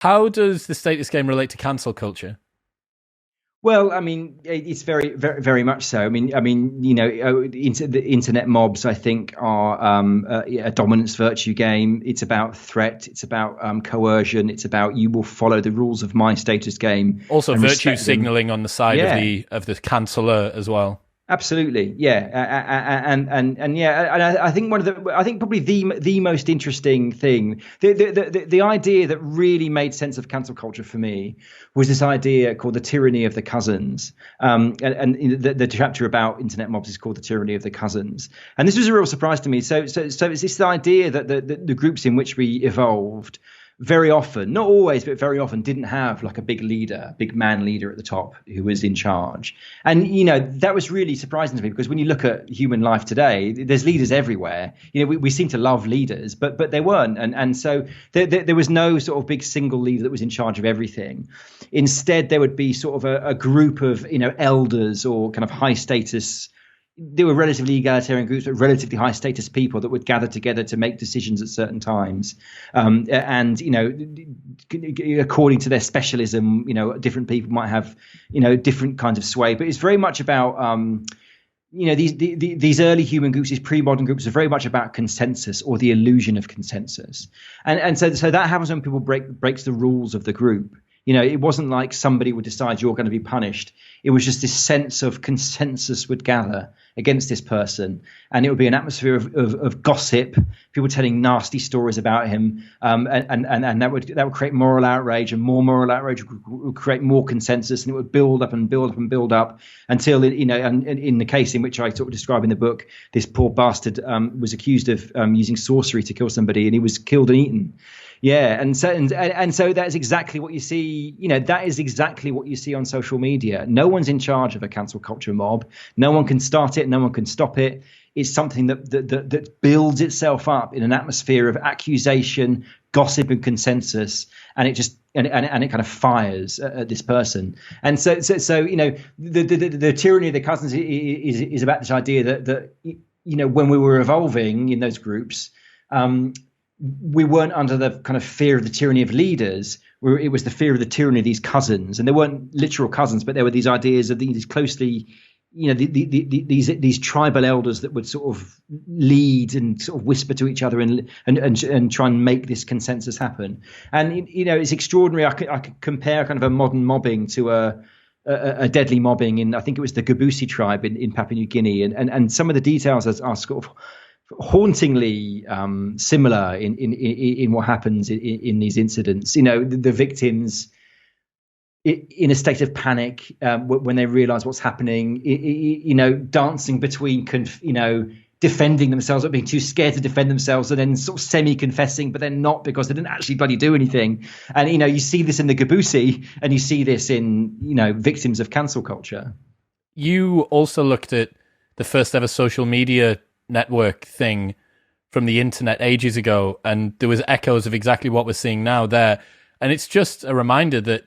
How does the status game relate to cancel culture? Well, I mean, it's very much so. The internet mobs, I think, are a dominance virtue game. It's about threat. It's about coercion. It's about you will follow the rules of my status game Also, and virtue respect them. signaling on the side of Yeah, the canceller as well. absolutely. Yeah, and yeah, and I think I think probably the most interesting thing, the idea that really made sense of cancel culture for me was this idea called the tyranny of the cousins. And the chapter about internet mobs is called the tyranny of the cousins. And this was a real surprise to me. So it's this idea that the groups in which we evolved very often, not always, but very often didn't have like a big leader, big man leader at the top who was in charge. And, that was really surprising to me because when you look at human life today, there's leaders everywhere. We seem to love leaders, but they weren't. And so there was no sort of big single leader that was in charge of everything. Instead, there would be sort of a group of, elders or kind of high status. They were relatively egalitarian groups, but relatively high status people that would gather together to make decisions at certain times. And, according to their specialism, different people might have, different kinds of sway. But it's very much about, these early human groups, these pre-modern groups are very much about consensus or the illusion of consensus. And so that happens when people breaks the rules of the group. It wasn't like somebody would decide you're going to be punished. It was just this sense of consensus would gather against this person, and it would be an atmosphere of gossip, people telling nasty stories about him, and that would create moral outrage, and more moral outrage would create more consensus, and it would build up and build up and build up until and in the case in which I sort of describe in the book, this poor bastard was accused of using sorcery to kill somebody, and he was killed and eaten. Yeah, and so that's exactly what you see. That is exactly what you see on social media. No one's in charge of a cancel culture mob. No one can start it. No one can stop it. It's something that builds itself up in an atmosphere of accusation, gossip, and consensus, and it just and it kind of fires at this person. And so the tyranny of the cousins is about this idea that when we were evolving in those groups. We weren't under the kind of fear of the tyranny of leaders. It was the fear of the tyranny of these cousins, and they weren't literal cousins, but there were these ideas of these closely, these tribal elders that would sort of lead and sort of whisper to each other and try and make this consensus happen. And it's extraordinary. I could compare kind of a modern mobbing to a deadly mobbing in, I think it was the Gabusi tribe in Papua New Guinea, and some of the details are sort of hauntingly similar in what happens in these incidents. The victims in a state of panic when they realize what's happening, dancing between defending themselves, but being too scared to defend themselves, and then sort of semi-confessing, but then not, because they didn't actually bloody do anything. And you see this in the Gabusi, and you see this in victims of cancel culture. You also looked at the first ever social media network thing from the internet ages ago, and there was echoes of exactly what we're seeing now there. And it's just a reminder that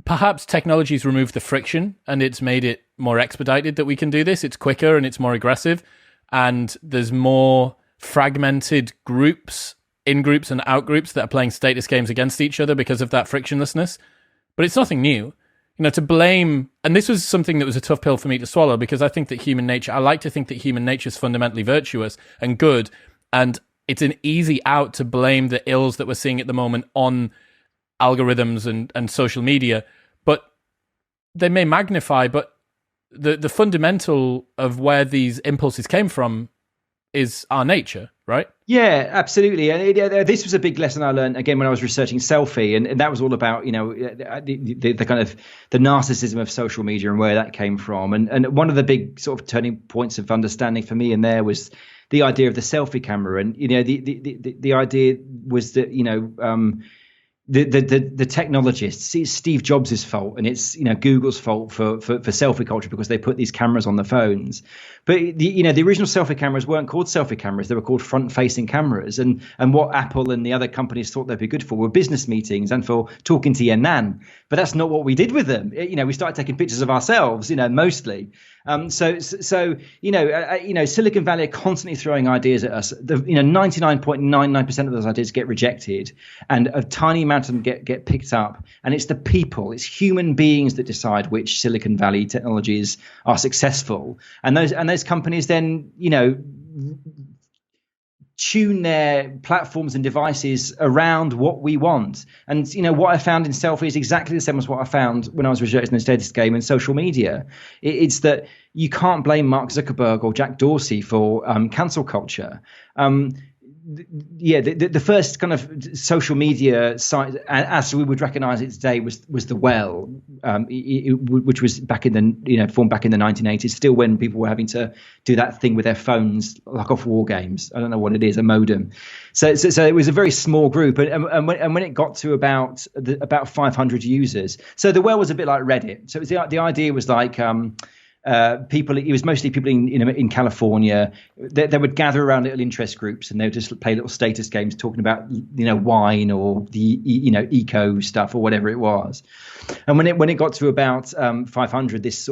perhaps technology's removed the friction and it's made it more expedited that we can do this. It's quicker and it's more aggressive, and there's more fragmented groups, in groups and out groups, that are playing status games against each other because of that frictionlessness. But it's nothing new. To blame, and this was something that was a tough pill for me to swallow, because I like to think that human nature is fundamentally virtuous and good, and it's an easy out to blame the ills that we're seeing at the moment on algorithms and social media, but they may magnify, but the fundamental of where these impulses came from is our nature, right? Yeah, absolutely. And this was a big lesson I learned again when I was researching selfie, and that was all about the kind of the narcissism of social media and where that came from. And one of the big sort of turning points of understanding for me in there was the idea of the selfie camera, and the idea was that the technologists, it's Steve Jobs' fault, and it's Google's fault for selfie culture, because they put these cameras on the phones. But the original selfie cameras weren't called selfie cameras; they were called front-facing cameras. And what Apple and the other companies thought they'd be good for were business meetings and for talking to your nan. But that's not what we did with them. We started taking pictures of ourselves, mostly. Silicon Valley are constantly throwing ideas at us. 99.99% of those ideas get rejected, and a tiny amount of them get picked up. And it's the people, it's human beings that decide which Silicon Valley technologies are successful. And those companies then, tune their platforms and devices around what we want. And what I found in selfie is exactly the same as what I found when I was researching the status game and social media. It's that you can't blame Mark Zuckerberg or Jack Dorsey for cancel culture. The first kind of social media site, as we would recognize it today, was the Well, which was formed back in the 1980s, still when people were having to do that thing with their phones, like off war games. I don't know what it is, a modem. So it was a very small group, and when it got to about 500 users, so the Well was a bit like Reddit. So it was the idea was like. People, it was mostly people in California. They would gather around little interest groups, and they would just play little status games talking about wine or the eco stuff or whatever it was. And when it got to about 500, this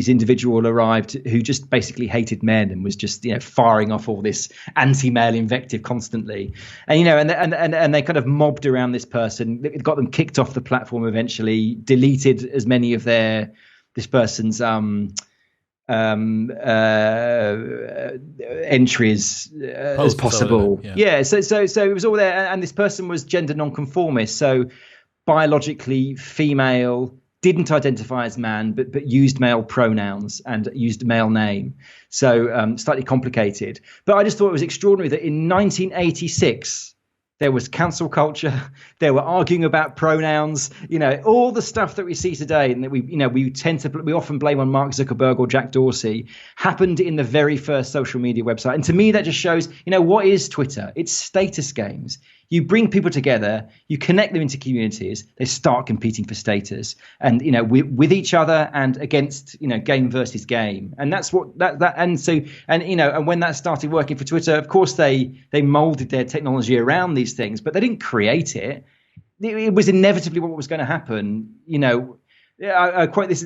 individual arrived who just basically hated men and was just firing off all this anti-male invective constantly. And and they kind of mobbed around this person. It got them kicked off the platform eventually, deleted as many of this person's entries as possible. So it was all there, and this person was gender non-conformist, so biologically female, didn't identify as man, but used male pronouns and used a male name. So slightly complicated. But I just thought it was extraordinary that in 1986 there was cancel culture. They were arguing about pronouns, all the stuff that we see today, and that we often blame on Mark Zuckerberg or Jack Dorsey, happened in the very first social media website. And to me, that just shows, what is Twitter? It's status games. You bring people together, you connect them into communities, they start competing for status, and with each other and against game versus game, and that's what and when that started working for Twitter, of course they molded their technology around these things, but they didn't create it. It was inevitably what was going to happen. I quite this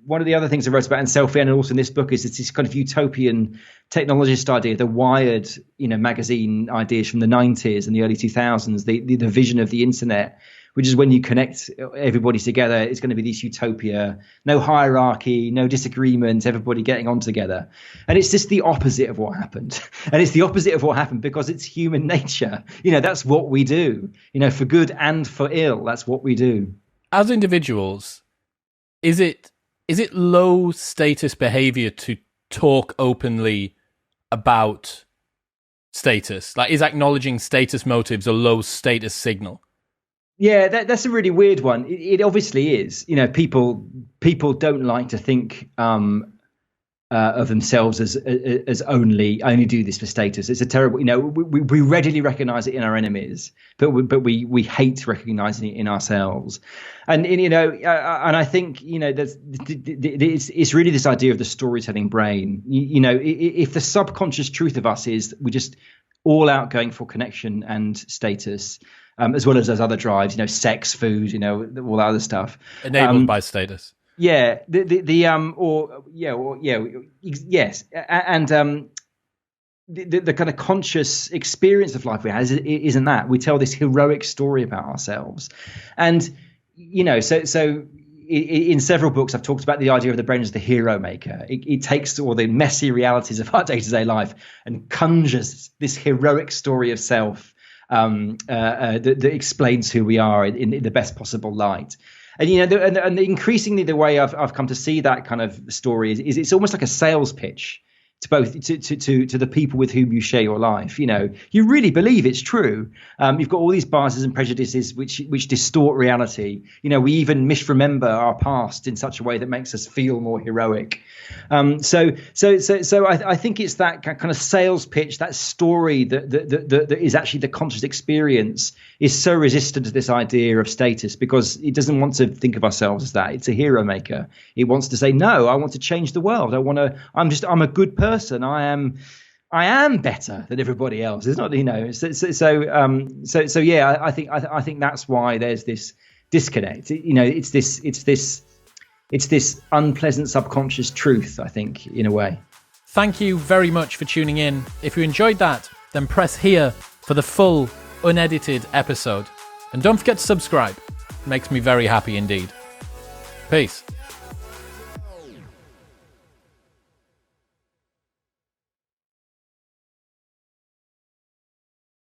one of the other things I wrote about in Selfie and also in this book is it's this kind of utopian technologist idea, the Wired magazine ideas from the 90s and the early 2000s, the vision of the internet, which is when you connect everybody together, it's going to be this utopia, no hierarchy, no disagreement, everybody getting on together. And it's just the opposite of what happened. And it's the opposite of what happened because it's human nature. That's what we do, for good and for ill. That's what we do. As individuals, is it low status behavior to talk openly about status? Like, is acknowledging status motives a low status signal? Yeah, that's a really weird one. It obviously is. People don't like to think of themselves as only do this for status. It's a terrible. We readily recognize it in our enemies, but we hate recognizing it in ourselves. And and I think it's really this idea of the storytelling brain. If the subconscious truth of us is we just all out going for connection and status, as well as those other drives, sex, food, all that other stuff, enabled by status. Yeah, yes, and the kind of conscious experience of life we have isn't that we tell this heroic story about ourselves, and so in several books I've talked about the idea of the brain as the hero maker. It takes all the messy realities of our day-to-day life and conjures this heroic story of self that explains who we are in the best possible light. And and increasingly the way I've come to see that kind of story is it's almost like a sales pitch to both to the people with whom you share your life. You really believe it's true. You've got all these biases and prejudices which distort reality. We even misremember our past in such a way that makes us feel more heroic. So I think it's that kind of sales pitch, that story that is actually the conscious experience, is so resistant to this idea of status because it doesn't want to think of ourselves as that. It's a hero maker. It wants to say, no, I want to change the world. I'm a good person. I am better than everybody else. It's not, so yeah, I think that's why there's this disconnect. It's this it's this unpleasant subconscious truth, I think, in a way. Thank you very much for tuning in. If you enjoyed that, then press here for the full, unedited episode. And don't forget to subscribe. It makes me very happy indeed. Peace.